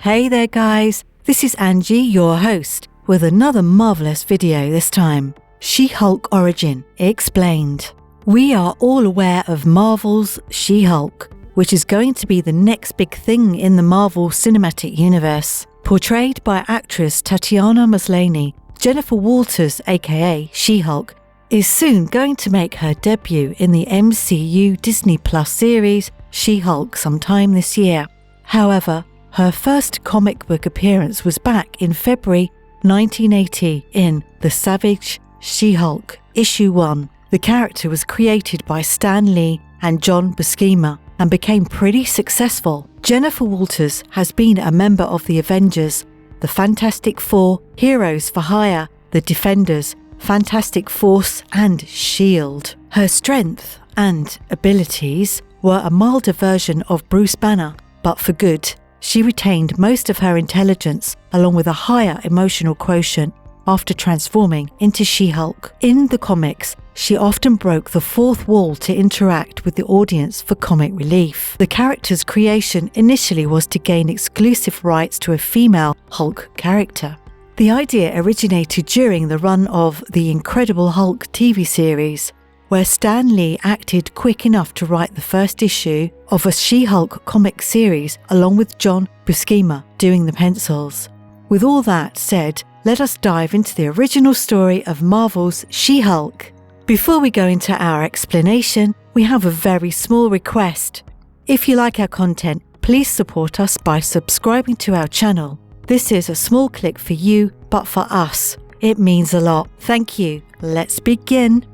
Hey there guys, this is Angie, your host, with another marvellous video this time. She-Hulk Origin Explained. We are all aware of Marvel's She-Hulk, which is going to be the next big thing in the Marvel Cinematic Universe. Portrayed by actress Tatiana Maslany, Jeniffer Walters, aka She-Hulk, is soon going to make her debut in the MCU Disney Plus series She-Hulk sometime this year. However, her first comic book appearance was back in February 1980 in The Savage She-Hulk, Issue 1. The character was created by Stan-Lee and John Buscema and became pretty successful. Jeniffer Walters has been a member of the Avengers, the Fantastic Four, Heroes for Hire, the Defenders, Fantastic Force and S.H.I.E.L.D. Her strength and abilities were a milder version of Bruce Banner, but for good. She retained most of her intelligence along with a higher emotional quotient after transforming into She-Hulk. In the comics, she often broke the fourth wall to interact with the audience for comic relief. The character's creation initially was to gain exclusive rights to a female Hulk character. The idea originated during the run of The Incredible Hulk TV series, where Stan Lee acted quick enough to write the first issue of a She-Hulk comic series along with John Buscema doing the pencils. With all that said, let us dive into the original story of Marvel's She-Hulk. Before we go into our explanation, we have a very small request. If you like our content, please support us by subscribing to our channel. This is a small click for you, but for us, it means a lot. Thank you. Let's begin.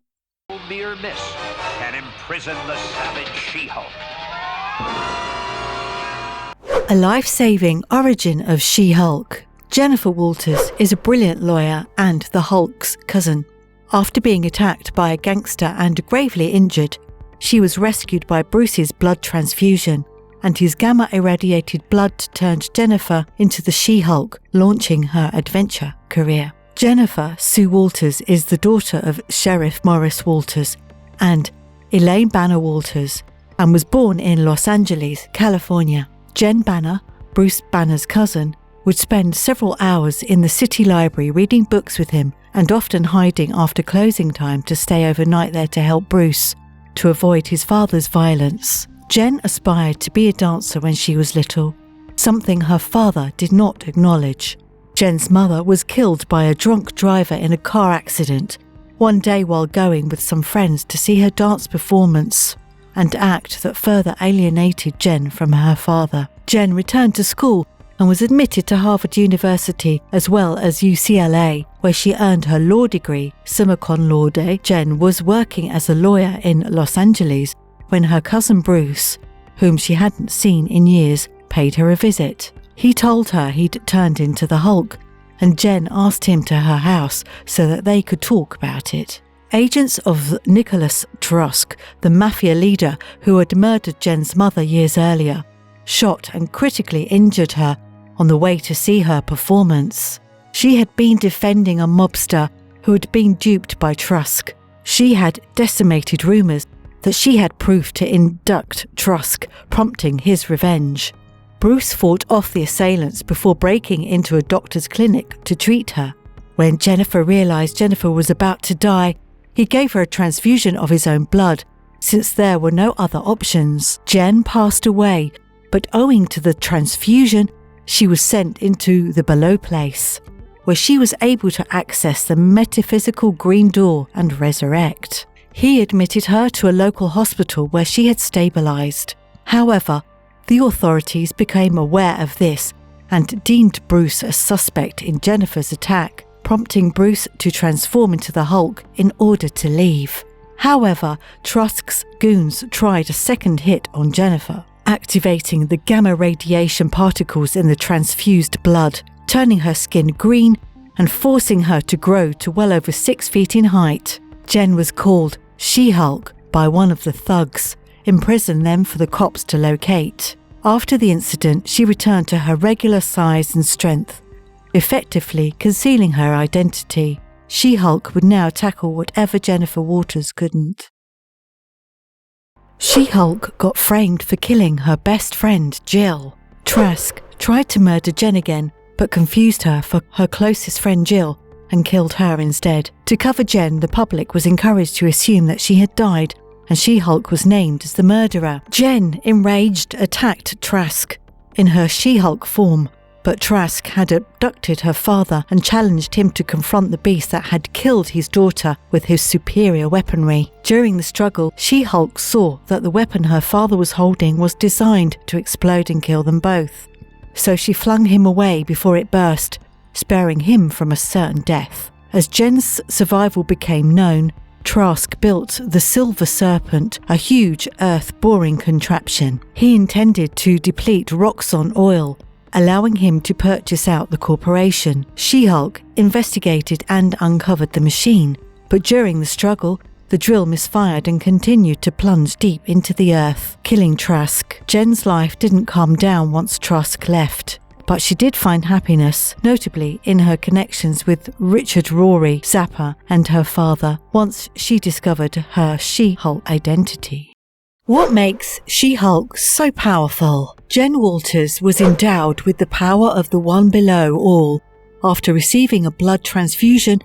Mere miss can imprison the savage She-Hulk. A life-saving origin of She-Hulk. Jeniffer Walters is a brilliant lawyer and the Hulk's cousin. After being attacked by a gangster and gravely injured, she was rescued by Bruce's blood transfusion, and his gamma-irradiated blood turned Jeniffer into the She-Hulk, launching her adventure career. Jennifer Sue Walters is the daughter of Sheriff Morris Walters and Elaine Banner Walters and was born in Los Angeles, California. Jen Banner, Bruce Banner's cousin, would spend several hours in the city library reading books with him and often hiding after closing time to stay overnight there to help Bruce to avoid his father's violence. Jen aspired to be a dancer when she was little, something her father did not acknowledge. Jen's mother was killed by a drunk driver in a car accident one day while going with some friends to see her dance performance, an act that further alienated Jen from her father. Jen returned to school and was admitted to Harvard University as well as UCLA, where she earned her law degree, summa cum laude. Jen was working as a lawyer in Los Angeles when her cousin Bruce, whom she hadn't seen in years, paid her a visit. He told her he'd turned into the Hulk, and Jen asked him to her house so that they could talk about it. Agents of Nicholas Trusk, the mafia leader who had murdered Jen's mother years earlier, shot and critically injured her on the way to see her performance. She had been defending a mobster who had been duped by Trusk. She had decimated rumours that she had proof to induct Trusk, prompting his revenge. Bruce fought off the assailants before breaking into a doctor's clinic to treat her. When Jennifer realised Jennifer was about to die, he gave her a transfusion of his own blood, since there were no other options. Jen passed away, but owing to the transfusion, she was sent into the Below Place, where she was able to access the metaphysical green door and resurrect. He admitted her to a local hospital where she had stabilised. However, the authorities became aware of this and deemed Bruce a suspect in Jennifer's attack, prompting Bruce to transform into the Hulk in order to leave. However, Trusk's goons tried a second hit on Jennifer, activating the gamma radiation particles in the transfused blood, turning her skin green and forcing her to grow to well over 6 feet in height. Jen was called She-Hulk by one of the thugs, imprisoned them for the cops to locate. After the incident, she returned to her regular size and strength, effectively concealing her identity. She-Hulk would now tackle whatever Jeniffer Walters couldn't. She-Hulk got framed for killing her best friend, Jill. Trask tried to murder Jen again, but confused her for her closest friend Jill and killed her instead. To cover Jen, the public was encouraged to assume that she had died, and She-Hulk was named as the murderer. Jen, enraged, attacked Trask in her She-Hulk form, but Trask had abducted her father and challenged him to confront the beast that had killed his daughter with his superior weaponry. During the struggle, She-Hulk saw that the weapon her father was holding was designed to explode and kill them both. So she flung him away before it burst, sparing him from a certain death. As Jen's survival became known, Trask built the Silver Serpent, a huge earth-boring contraption. He intended to deplete Roxxon oil, allowing him to purchase out the corporation. She-Hulk investigated and uncovered the machine, but during the struggle, the drill misfired and continued to plunge deep into the earth, killing Trask. Jen's life didn't calm down once Trask left, but she did find happiness, notably in her connections with Richard Rory Zappa and her father, once she discovered her She-Hulk identity. What makes She-Hulk so powerful? Jen Walters was endowed with the power of the One Below All after receiving a blood transfusion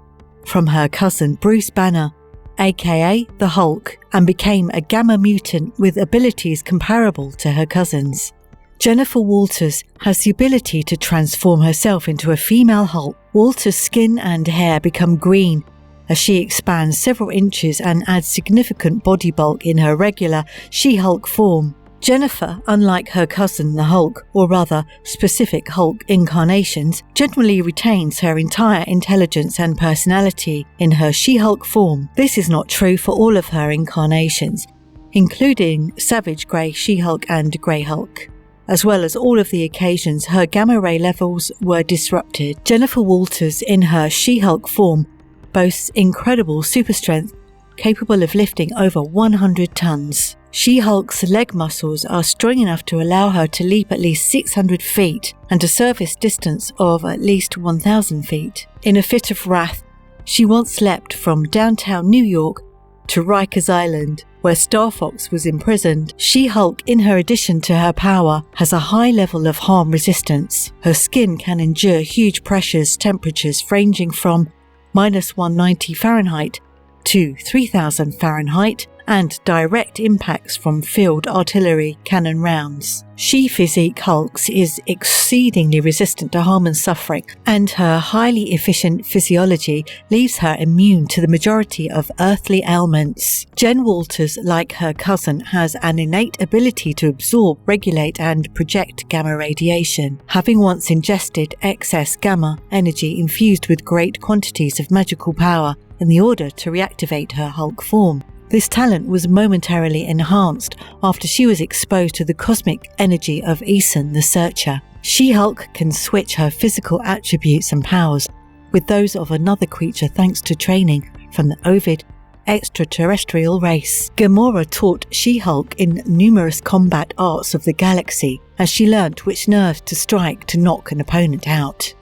from her cousin Bruce Banner, aka the Hulk, and became a gamma mutant with abilities comparable to her cousins. Jeniffer Walters has the ability to transform herself into a female Hulk. Walters' skin and hair become green as she expands several inches and adds significant body bulk in her regular She-Hulk form. Jeniffer, unlike her cousin the Hulk, or rather specific Hulk incarnations, generally retains her entire intelligence and personality in her She-Hulk form. This is not true for all of her incarnations, including Savage Grey She-Hulk and Grey Hulk. As well as all of the occasions her gamma ray levels were disrupted. Jeniffer Walters in her She-Hulk form boasts incredible super strength, capable of lifting over 100 tons. She-Hulk's leg muscles are strong enough to allow her to leap at least 600 feet and a surface distance of at least 1,000 feet. In a fit of wrath, she once leapt from downtown New York to Rikers Island, where Star Fox was imprisoned. She-Hulk, in her addition to her power, has a high level of harm resistance. Her skin can endure huge pressures, temperatures ranging from -190 Fahrenheit to 3000 Fahrenheit, and direct impacts from field artillery cannon rounds. She-Physique Hulks is exceedingly resistant to harm and suffering, and her highly efficient physiology leaves her immune to the majority of earthly ailments. Jen Walters, like her cousin, has an innate ability to absorb, regulate and project gamma radiation, having once ingested excess gamma energy infused with great quantities of magical power in the order to reactivate her Hulk form. This talent was momentarily enhanced after she was exposed to the cosmic energy of Eason the Searcher. She-Hulk can switch her physical attributes and powers with those of another creature thanks to training from the Ovid extraterrestrial race. Gamora taught She-Hulk in numerous combat arts of the galaxy as she learnt which nerves to strike to knock an opponent out.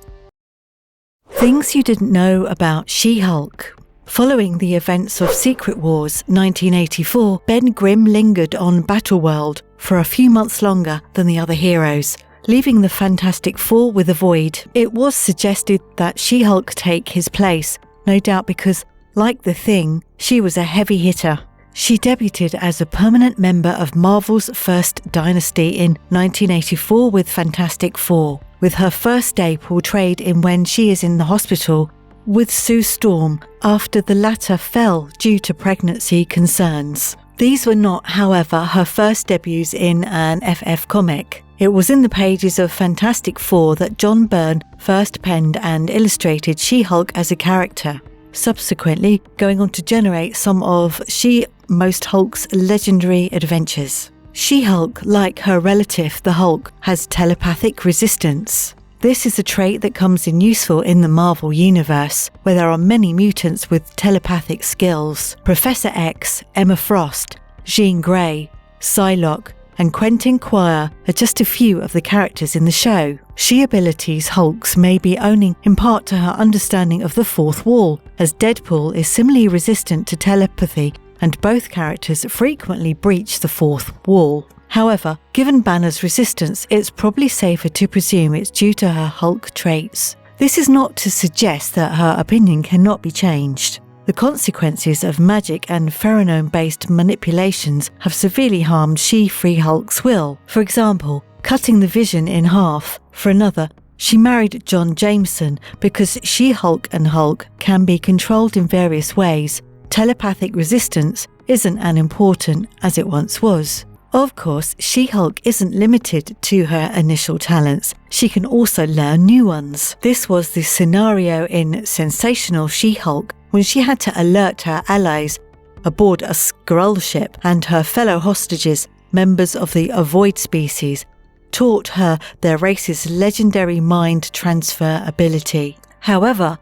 Things you didn't know about She-Hulk. Following the events of Secret Wars 1984, Ben Grimm lingered on Battleworld for a few months longer than the other heroes, leaving the Fantastic Four with a void. It was suggested that She-Hulk take his place, no doubt because, like the Thing, she was a heavy hitter. She debuted as a permanent member of Marvel's first dynasty in 1984 with Fantastic Four, with her first day portrayed in When She Is in the Hospital with Sue Storm after the latter fell due to pregnancy concerns. These were not, however, her first debuts in an FF comic. It was in the pages of Fantastic Four that John Byrne first penned and illustrated She-Hulk as a character, subsequently going on to generate some of Most Hulk's legendary adventures. She-Hulk, like her relative the Hulk, has telepathic resistance. This is a trait that comes in useful in the Marvel Universe, where there are many mutants with telepathic skills. Professor X, Emma Frost, Jean Grey, Psylocke, and Quentin Quire are just a few of the characters in the show. She-Ability's Hulks may be owing in part to her understanding of the fourth wall, as Deadpool is similarly resistant to telepathy, and both characters frequently breach the fourth wall. However, given Banner's resistance, it's probably safer to presume it's due to her Hulk traits. This is not to suggest that her opinion cannot be changed. The consequences of magic and pheromone-based manipulations have severely harmed She-Free Hulk's will. For example, cutting the Vision in half. For another, she married John Jameson because She-Hulk and Hulk can be controlled in various ways. Telepathic resistance isn't as important as it once was. Of course, She-Hulk isn't limited to her initial talents. She can also learn new ones. This was the scenario in Sensational She-Hulk when she had to alert her allies aboard a Skrull ship, and her fellow hostages, members of the Avoid species, taught her their race's legendary mind transfer ability. However,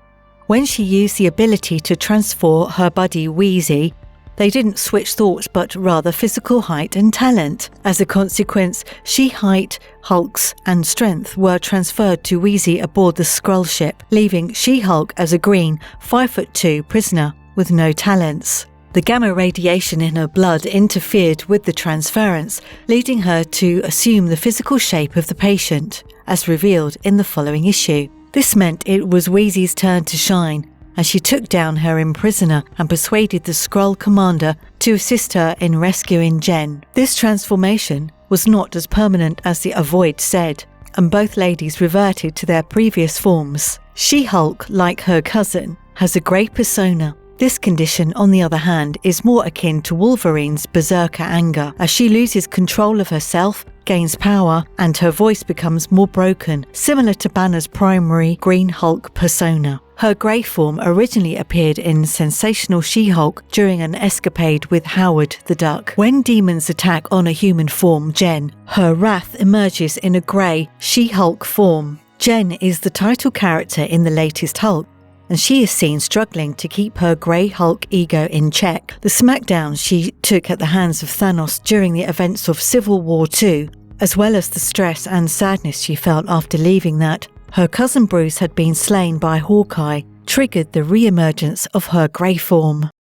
when she used the ability to transfer her buddy Wheezy, they didn't switch thoughts but rather physical height and talent. As a consequence, height, Hulks and strength were transferred to Wheezy aboard the Skrull ship, leaving She-Hulk as a green, 5'2" prisoner with no talents. The gamma radiation in her blood interfered with the transference, leading her to assume the physical shape of the patient, as revealed in the following issue. This meant it was Wheezy's turn to shine, as she took down her imprisoner and persuaded the Skrull commander to assist her in rescuing Jen. This transformation was not as permanent as the Avoid said, and both ladies reverted to their previous forms. She-Hulk, like her cousin, has a grey persona. This condition, on the other hand, is more akin to Wolverine's berserker anger, as she loses control of herself, gains power, and her voice becomes more broken, similar to Banner's primary Green Hulk persona. Her grey form originally appeared in Sensational She-Hulk during an escapade with Howard the Duck. When demons attack on a human form, Jen, her wrath emerges in a grey She-Hulk form. Jen is the title character in the latest Hulk, and she is seen struggling to keep her grey Hulk ego in check. The smackdown she took at the hands of Thanos during the events of Civil War II, as well as the stress and sadness she felt after leaving that her cousin Bruce had been slain by Hawkeye, triggered the re-emergence of her grey form.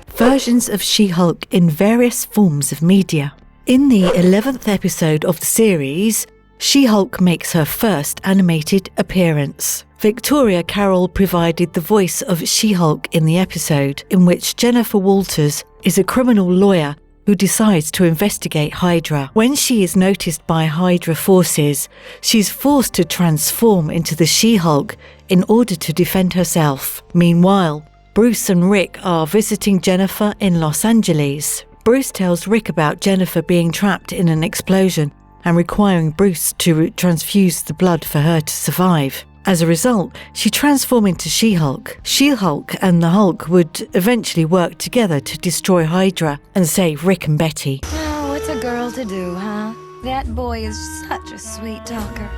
Versions of She-Hulk in various forms of media. In the 11th episode of the series, She-Hulk makes her first animated appearance. Victoria Carroll provided the voice of She-Hulk in the episode, in which Jeniffer Walters is a criminal lawyer who decides to investigate Hydra. When she is noticed by Hydra forces, she's forced to transform into the She-Hulk in order to defend herself. Meanwhile, Bruce and Rick are visiting Jennifer in Los Angeles. Bruce tells Rick about Jennifer being trapped in an explosion and requiring Bruce to transfuse the blood for her to survive. As a result, she transforms into She-Hulk. She-Hulk and the Hulk would eventually work together to destroy Hydra and save Rick and Betty. Oh, what's a girl to do, huh? That boy is such a sweet talker.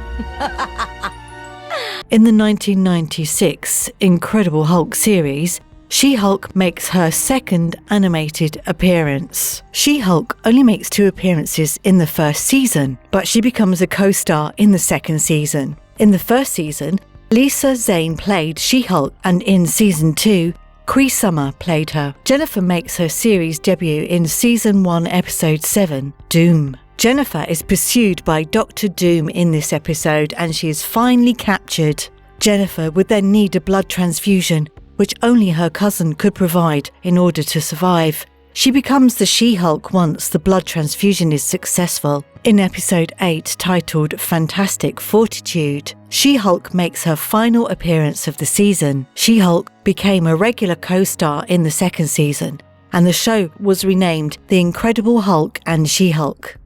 In the 1996 Incredible Hulk series, She-Hulk makes her second animated appearance. She-Hulk only makes 2 appearances in the first season, but she becomes a co-star in the second season. In the first season, Lisa Zane played She-Hulk, and in season 2, Cree Summer played her. Jennifer makes her series debut in season 1, episode 7, Doom. Jennifer is pursued by Dr. Doom in this episode, and she is finally captured. Jennifer would then need a blood transfusion, which only her cousin could provide in order to survive. She becomes the She-Hulk once the blood transfusion is successful. In episode 8, titled Fantastic Fortitude, She-Hulk makes her final appearance of the season. She-Hulk became a regular co-star in the second season, and the show was renamed The Incredible Hulk and She-Hulk.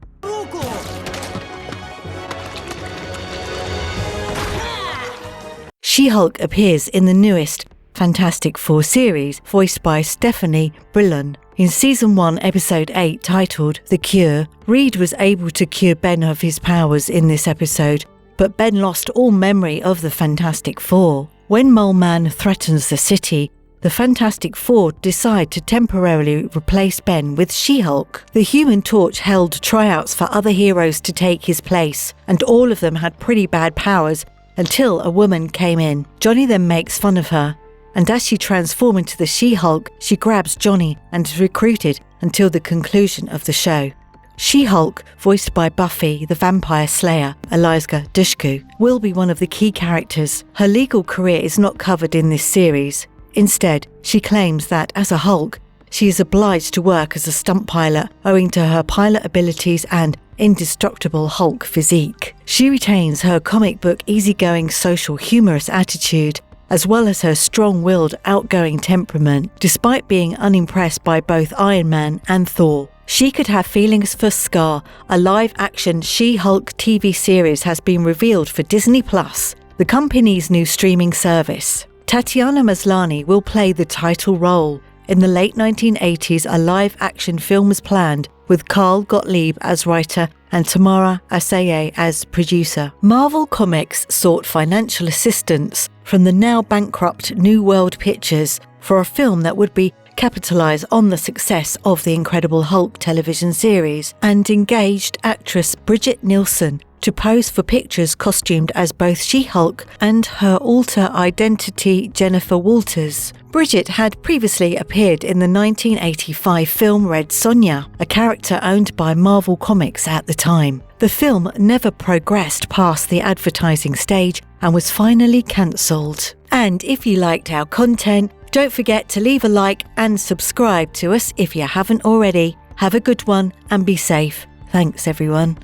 She-Hulk appears in the newest Fantastic Four series, voiced by Stephanie Brillan. In season 1, episode 8, titled The Cure, Reed was able to cure Ben of his powers in this episode, but Ben lost all memory of the Fantastic Four. When Mole Man threatens the city, the Fantastic Four decide to temporarily replace Ben with She-Hulk. The Human Torch held tryouts for other heroes to take his place, and all of them had pretty bad powers until a woman came in. Johnny then makes fun of her, and as she transforms into the She-Hulk, she grabs Johnny and is recruited until the conclusion of the show. She-Hulk, voiced by Buffy the Vampire Slayer, Eliza Dushku, will be one of the key characters. Her legal career is not covered in this series. Instead, she claims that, as a Hulk, she is obliged to work as a stunt pilot owing to her pilot abilities and indestructible Hulk physique. She retains her comic book easygoing social humorous attitude, as well as her strong-willed outgoing temperament, despite being unimpressed by both Iron Man and Thor. She could have feelings for Scar. A live-action She-Hulk TV series has been revealed for Disney+, the company's new streaming service. Tatiana Maslany will play the title role. In the late 1980s, a live-action film was planned, with Carl Gottlieb as writer and Tamara Asaye as producer. Marvel Comics sought financial assistance from the now bankrupt New World Pictures for a film that would be capitalize on the success of The Incredible Hulk television series, and engaged actress Bridget Nielsen to pose for pictures costumed as both She-Hulk and her alter identity Jeniffer Walters. Bridget had previously appeared in the 1985 film Red Sonja, a character owned by Marvel Comics at the time. The film never progressed past the advertising stage and was finally cancelled. And if you liked our content, don't forget to leave a like and subscribe to us if you haven't already. Have a good one and be safe. Thanks everyone.